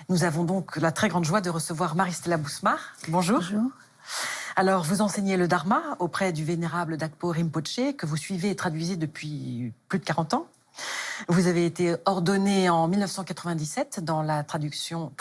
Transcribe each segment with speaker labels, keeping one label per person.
Speaker 1: Nous avons donc la très grande joie de recevoir Marie-Stella Bousmar. Bonjour.
Speaker 2: Bonjour.
Speaker 1: Alors, vous enseignez le Dharma auprès du vénérable Dakpo Rinpoché, que vous suivez et traduisez depuis plus de 40 ans. Vous avez été ordonné en 1997 dans la tradition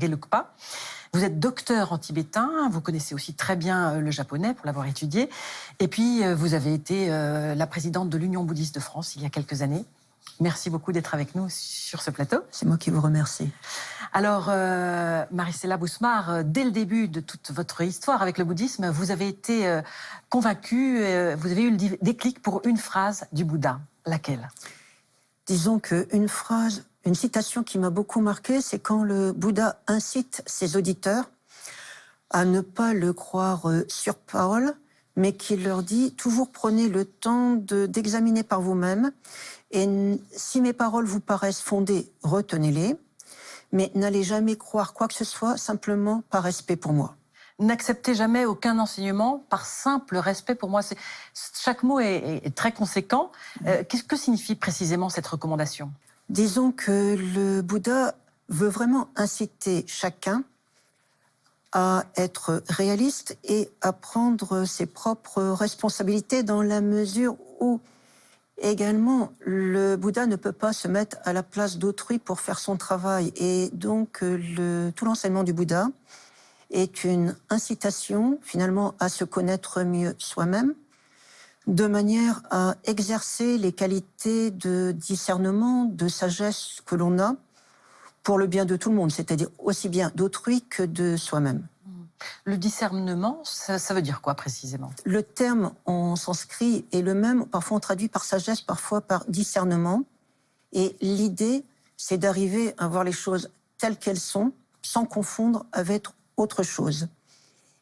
Speaker 1: Gelugpa. Vous êtes docteur en tibétain, vous connaissez aussi très bien le japonais pour l'avoir étudié. Et puis, vous avez été la présidente de l'Union bouddhiste de France il y a quelques années. Merci beaucoup d'être avec nous sur ce plateau.
Speaker 2: C'est moi qui vous remercie.
Speaker 1: Alors, Marie-Stella Bousmar, dès le début de toute votre histoire avec le bouddhisme, vous avez été convaincue, vous avez eu le déclic pour une phrase du Bouddha. Laquelle ?
Speaker 2: Disons qu'une phrase, une citation qui m'a beaucoup marquée, c'est quand le Bouddha incite ses auditeurs à ne pas le croire sur parole, mais qu'il leur dit toujours prenez le temps d'examiner par vous-même. Et si mes paroles vous paraissent fondées, retenez-les, mais n'allez jamais croire quoi que ce soit simplement par respect pour moi.
Speaker 1: N'acceptez jamais aucun enseignement par simple respect pour moi. Chaque mot est très conséquent. Qu'est-ce que signifie précisément cette recommandation ?
Speaker 2: Disons que le Bouddha veut vraiment inciter chacun à être réaliste et à prendre ses propres responsabilités dans la mesure où également le Bouddha ne peut pas se mettre à la place d'autrui pour faire son travail. Et donc tout l'enseignement du Bouddha est une incitation finalement à se connaître mieux soi-même, de manière à exercer les qualités de discernement, de sagesse que l'on a pour le bien de tout le monde, c'est-à-dire aussi bien d'autrui que de soi-même.
Speaker 1: Le discernement, ça veut dire quoi précisément ?
Speaker 2: Le terme en sanskrit est le même, parfois on traduit par sagesse, parfois par discernement. Et l'idée, c'est d'arriver à voir les choses telles qu'elles sont, sans confondre avec autre chose.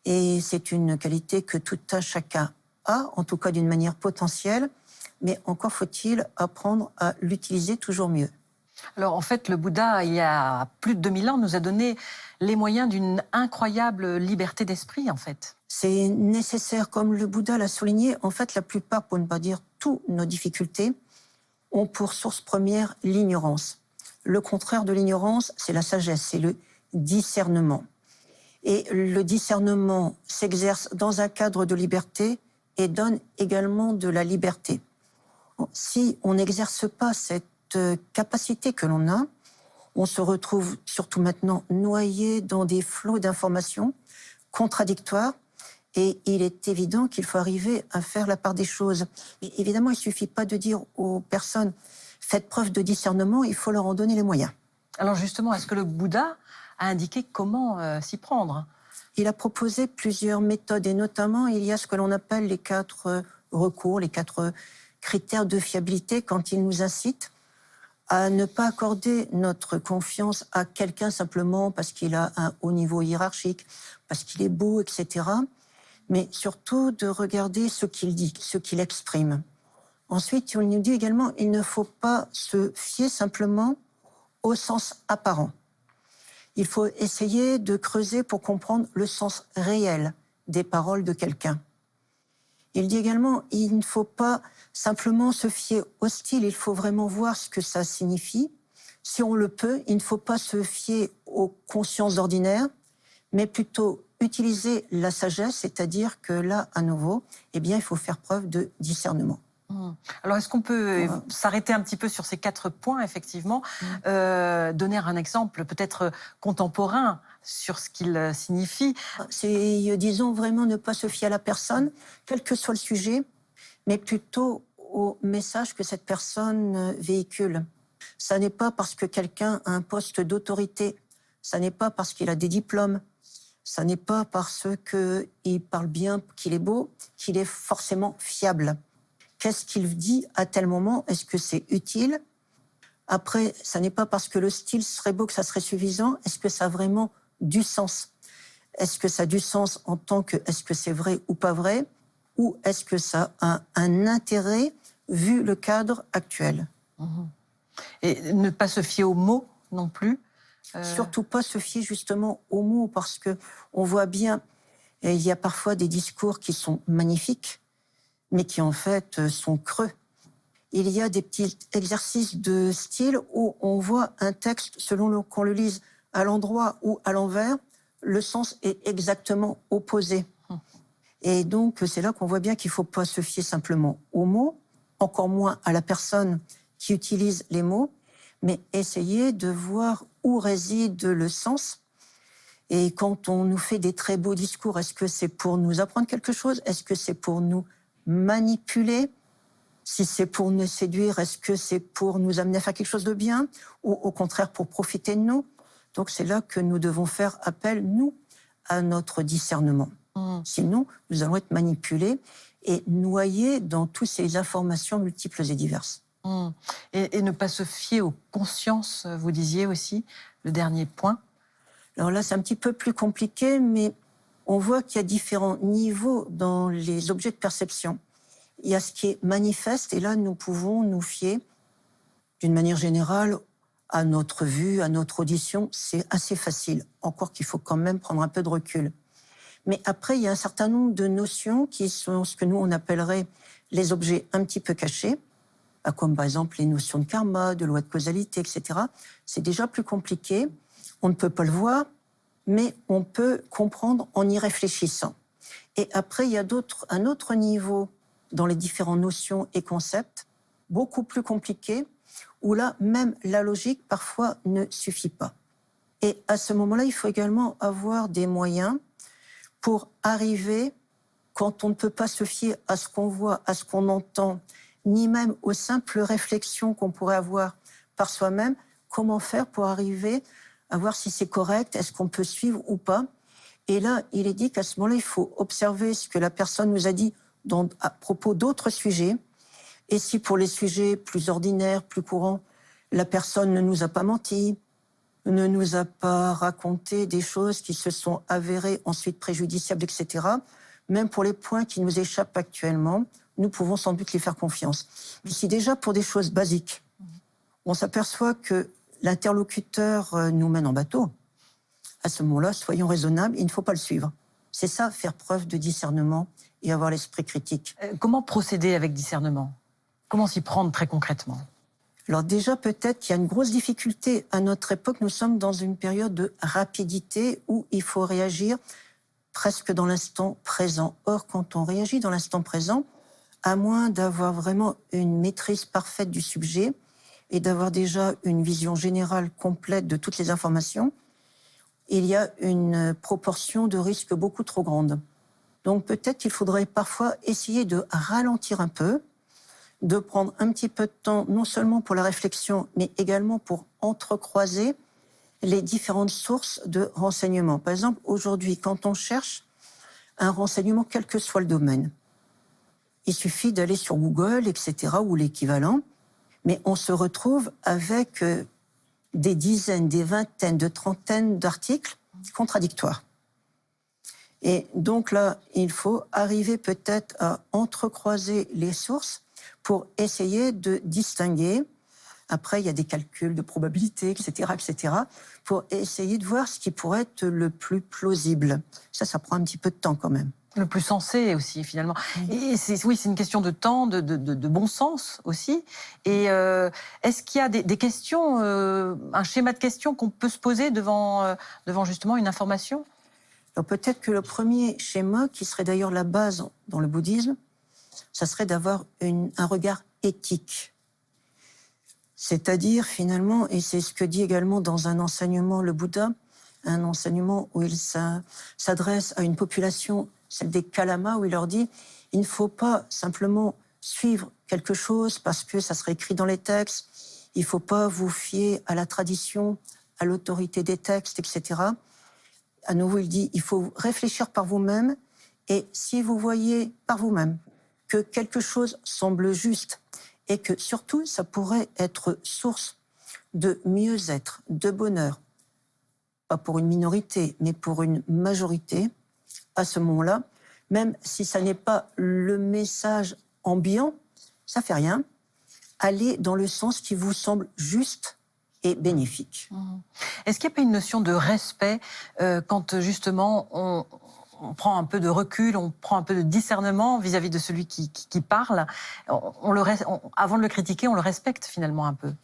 Speaker 2: Et c'est une qualité que tout un chacun a, en tout cas d'une manière potentielle, mais encore faut-il apprendre à l'utiliser toujours mieux.
Speaker 1: Alors en fait, le Bouddha, il y a plus de 2000 ans, nous a donné les moyens d'une incroyable liberté d'esprit, en fait.
Speaker 2: C'est nécessaire, comme le Bouddha l'a souligné, en fait, la plupart, pour ne pas dire toutes nos difficultés, ont pour source première l'ignorance. Le contraire de l'ignorance, c'est la sagesse, c'est le discernement. Et le discernement s'exerce dans un cadre de liberté et donne également de la liberté. Si on n'exerce pas cette capacité que l'on a, on se retrouve surtout maintenant noyé dans des flots d'informations contradictoires et il est évident qu'il faut arriver à faire la part des choses. Mais évidemment, il ne suffit pas de dire aux personnes « faites preuve de discernement », il faut leur en donner les moyens.
Speaker 1: Alors justement, est-ce que le Bouddha a indiqué comment s'y prendre ?
Speaker 2: Il a proposé plusieurs méthodes et notamment il y a ce que l'on appelle les 4 recours, les 4 critères de fiabilité quand il nous incite à ne pas accorder notre confiance à quelqu'un simplement parce qu'il a un haut niveau hiérarchique, parce qu'il est beau, etc. Mais surtout de regarder ce qu'il dit, ce qu'il exprime. Ensuite, il nous dit également qu'il ne faut pas se fier simplement au sens apparent. Il faut essayer de creuser pour comprendre le sens réel des paroles de quelqu'un. Il dit également qu'il ne faut pas simplement se fier au style, il faut vraiment voir ce que ça signifie. Si on le peut, il ne faut pas se fier aux consciences ordinaires, mais plutôt utiliser la sagesse, c'est-à-dire que là, à nouveau, eh bien, il faut faire preuve de discernement.
Speaker 1: Alors, est-ce qu'on peut s'arrêter un petit peu sur ces 4 points, effectivement, donner un exemple peut-être contemporain sur ce qu'il signifie ?
Speaker 2: C'est, disons, vraiment ne pas se fier à la personne, quel que soit le sujet, mais plutôt au message que cette personne véhicule. Ça n'est pas parce que quelqu'un a un poste d'autorité, ça n'est pas parce qu'il a des diplômes, ça n'est pas parce qu'il parle bien, qu'il est beau, qu'il est forcément fiable. Qu'est-ce qu'il dit à tel moment ? Est-ce que c'est utile ? Après, ça n'est pas parce que le style serait beau que ça serait suffisant. Est-ce que ça a vraiment du sens ? Est-ce que ça a du sens en tant que est-ce que c'est vrai ou pas vrai ? Ou est-ce que ça a un intérêt vu le cadre actuel ?
Speaker 1: Et ne pas se fier aux mots non plus.
Speaker 2: Surtout pas se fier justement aux mots parce que on voit bien, il y a parfois des discours qui sont magnifiques, mais qui en fait sont creux. Il y a des petits exercices de style où on voit un texte, selon qu'on le lise à l'endroit ou à l'envers, le sens est exactement opposé. Et donc, c'est là qu'on voit bien qu'il ne faut pas se fier simplement aux mots, encore moins à la personne qui utilise les mots, mais essayer de voir où réside le sens. Et quand on nous fait des très beaux discours, est-ce que c'est pour nous apprendre quelque chose? Est-ce que c'est pour nous manipuler? Si c'est pour nous séduire, est-ce que c'est pour nous amener à faire quelque chose de bien? Ou au contraire, pour profiter de nous? Donc c'est là que nous devons faire appel, nous, à notre discernement. Sinon, nous allons être manipulés et noyés dans toutes ces informations multiples et diverses.
Speaker 1: Et ne pas se fier aux consciences, vous disiez aussi, le dernier point.
Speaker 2: Alors là, c'est un petit peu plus compliqué, mais on voit qu'il y a différents niveaux dans les objets de perception. Il y a ce qui est manifeste, et là, nous pouvons nous fier, d'une manière générale, à notre vue, à notre audition. C'est assez facile, encore qu'il faut quand même prendre un peu de recul. Mais après, il y a un certain nombre de notions qui sont ce que nous, on appellerait les objets un petit peu cachés, comme par exemple les notions de karma, de loi de causalité, etc. C'est déjà plus compliqué. On ne peut pas le voir, mais on peut comprendre en y réfléchissant. Et après, il y a un autre niveau dans les différentes notions et concepts, beaucoup plus compliqué, où là, même la logique, parfois, ne suffit pas. Et à ce moment-là, il faut également avoir des moyens pour arriver, quand on ne peut pas se fier à ce qu'on voit, à ce qu'on entend, ni même aux simples réflexions qu'on pourrait avoir par soi-même, comment faire pour arriver à voir si c'est correct, est-ce qu'on peut suivre ou pas. Et là, il est dit qu'à ce moment-là, il faut observer ce que la personne nous a dit à propos d'autres sujets. Et si pour les sujets plus ordinaires, plus courants, la personne ne nous a pas menti, ne nous a pas raconté des choses qui se sont avérées ensuite préjudiciables, etc., même pour les points qui nous échappent actuellement, nous pouvons sans doute les faire confiance. Mais si déjà pour des choses basiques, on s'aperçoit que l'interlocuteur nous mène en bateau, à ce moment-là, soyons raisonnables, il ne faut pas le suivre. C'est ça, faire preuve de discernement et avoir l'esprit critique.
Speaker 1: Comment procéder avec discernement? Comment s'y prendre très concrètement?
Speaker 2: Alors déjà, peut-être qu'il y a une grosse difficulté à notre époque. Nous sommes dans une période de rapidité où il faut réagir presque dans l'instant présent. Or, quand on réagit dans l'instant présent, à moins d'avoir vraiment une maîtrise parfaite du sujet et d'avoir déjà une vision générale complète de toutes les informations, il y a une proportion de risque beaucoup trop grande. Donc peut-être qu'il faudrait parfois essayer de ralentir un peu, de prendre un petit peu de temps, non seulement pour la réflexion, mais également pour entrecroiser les différentes sources de renseignements. Par exemple, aujourd'hui, quand on cherche un renseignement, quel que soit le domaine, il suffit d'aller sur Google, etc., ou l'équivalent, mais on se retrouve avec des dizaines, des vingtaines, de trentaines d'articles contradictoires. Et donc là, il faut arriver peut-être à entrecroiser les sources pour essayer de distinguer. Après, il y a des calculs de probabilité, etc., pour essayer de voir ce qui pourrait être le plus plausible. Ça prend un petit peu de temps quand même.
Speaker 1: Le plus sensé aussi, finalement. Et c'est une question de temps, de bon sens aussi. Et est-ce qu'il y a des questions, un schéma de questions qu'on peut se poser devant justement une information?
Speaker 2: Alors peut-être que le premier schéma, qui serait d'ailleurs la base dans le bouddhisme, ça serait d'avoir un regard éthique. C'est-à-dire, finalement, et c'est ce que dit également dans un enseignement le Bouddha, un enseignement où il s'adresse à une population, celle des Kalamas, où il leur dit « il ne faut pas simplement suivre quelque chose parce que ça serait écrit dans les textes, il ne faut pas vous fier à la tradition, à l'autorité des textes, etc. » À nouveau, il dit « il faut réfléchir par vous-même et si vous voyez par vous-même que quelque chose semble juste et que surtout ça pourrait être source de mieux-être, de bonheur, pas pour une minorité, mais pour une majorité, à ce moment-là, même si ça n'est pas le message ambiant, ça fait rien, allez dans le sens qui vous semble juste et bénéfique.
Speaker 1: Est-ce qu'il n'y a pas une notion de respect quand justement on prend un peu de recul, on prend un peu de discernement vis-à-vis de celui qui parle, avant de le critiquer, on le respecte finalement un peu?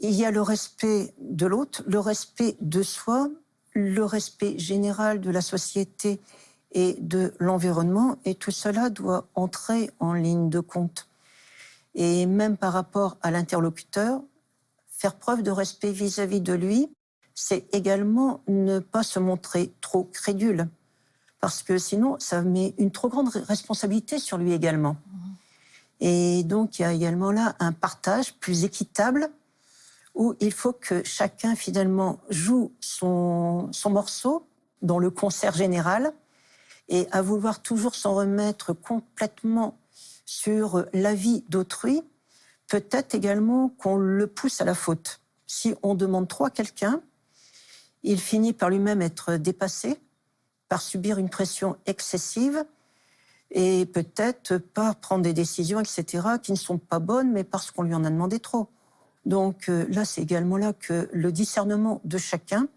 Speaker 2: il y a le respect de l'autre, le respect de soi, le respect général de la société et de l'environnement, et tout cela doit entrer en ligne de compte. Et même par rapport à l'interlocuteur, faire preuve de respect vis-à-vis de lui, c'est également ne pas se montrer trop crédule, parce que sinon, ça met une trop grande responsabilité sur lui également. Et donc, il y a également là un partage plus équitable, où il faut que chacun, finalement, joue son morceau dans le concert général, et à vouloir toujours s'en remettre complètement sur l'avis d'autrui, peut-être également qu'on le pousse à la faute. Si on demande trop à quelqu'un, il finit par lui-même être dépassé, par subir une pression excessive, et peut-être par prendre des décisions, etc., qui ne sont pas bonnes, mais parce qu'on lui en a demandé trop. Donc là, c'est également là que le discernement de chacun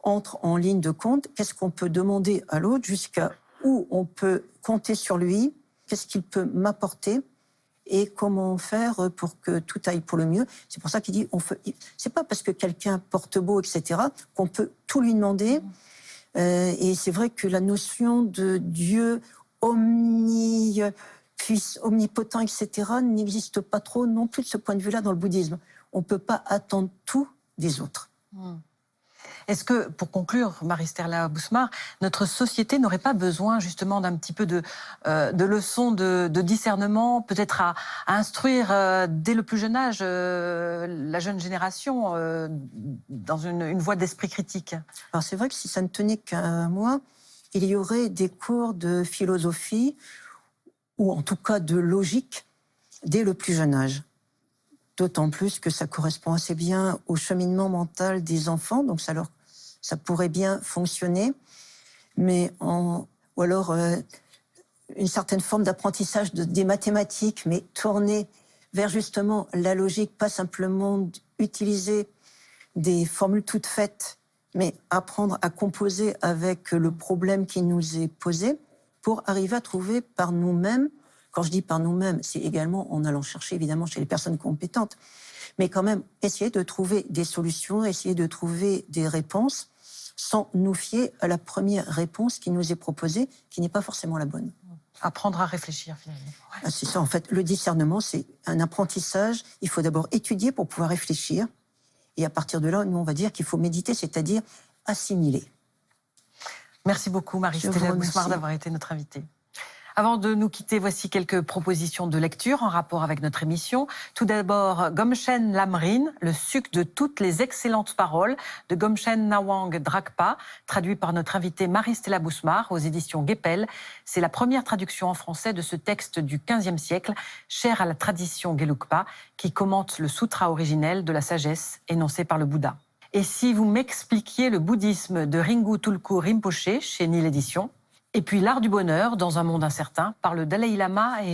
Speaker 2: entre en ligne de compte. Qu'est-ce qu'on peut demander à l'autre, jusqu'à où on peut compter sur lui, qu'est-ce qu'il peut m'apporter et comment faire pour que tout aille pour le mieux. C'est pour ça qu'il dit, c'est pas parce que quelqu'un porte beau, etc., qu'on peut tout lui demander. Et c'est vrai que la notion de Dieu omnipotent, etc., n'existe pas trop non plus de ce point de vue-là dans le bouddhisme. On ne peut pas attendre tout des autres.
Speaker 1: Est-ce que, pour conclure, Marie-Stella Bousmar, notre société n'aurait pas besoin justement d'un petit peu de leçons de discernement, peut-être à instruire dès le plus jeune âge la jeune génération dans une voie d'esprit critique?
Speaker 2: Alors c'est vrai que si ça ne tenait qu'à moi, il y aurait des cours de philosophie, ou en tout cas de logique, dès le plus jeune âge. D'autant plus que ça correspond assez bien au cheminement mental des enfants, donc ça pourrait bien fonctionner. Ou alors une certaine forme d'apprentissage des mathématiques, mais tourné vers justement la logique, pas simplement utiliser des formules toutes faites, mais apprendre à composer avec le problème qui nous est posé pour arriver à trouver par nous-mêmes. Quand je dis par nous-mêmes, c'est également en allant chercher évidemment chez les personnes compétentes, mais quand même essayer de trouver des solutions, essayer de trouver des réponses sans nous fier à la première réponse qui nous est proposée, qui n'est pas forcément la bonne.
Speaker 1: Apprendre à réfléchir finalement. Ouais.
Speaker 2: C'est ça en fait, le discernement c'est un apprentissage, il faut d'abord étudier pour pouvoir réfléchir, et à partir de là, nous on va dire qu'il faut méditer, c'est-à-dire assimiler.
Speaker 1: Merci beaucoup Marie-Stella Bousmar d'avoir été notre invitée. Avant de nous quitter, voici quelques propositions de lecture en rapport avec notre émission. Tout d'abord, Gomchen Lamrin, le suc de toutes les excellentes paroles de Gomchen Nawang Drakpa, traduit par notre invitée Marie-Stella Bousmar aux éditions Guépel. C'est la première traduction en français de ce texte du XVe siècle, cher à la tradition Gelugpa, qui commente le sutra originel de la sagesse énoncé par le Bouddha. Et si vous m'expliquiez le bouddhisme de Ringu Tulku Rinpoché chez Nil Éditions. Et puis L'Art du bonheur dans un monde incertain par le Dalai Lama et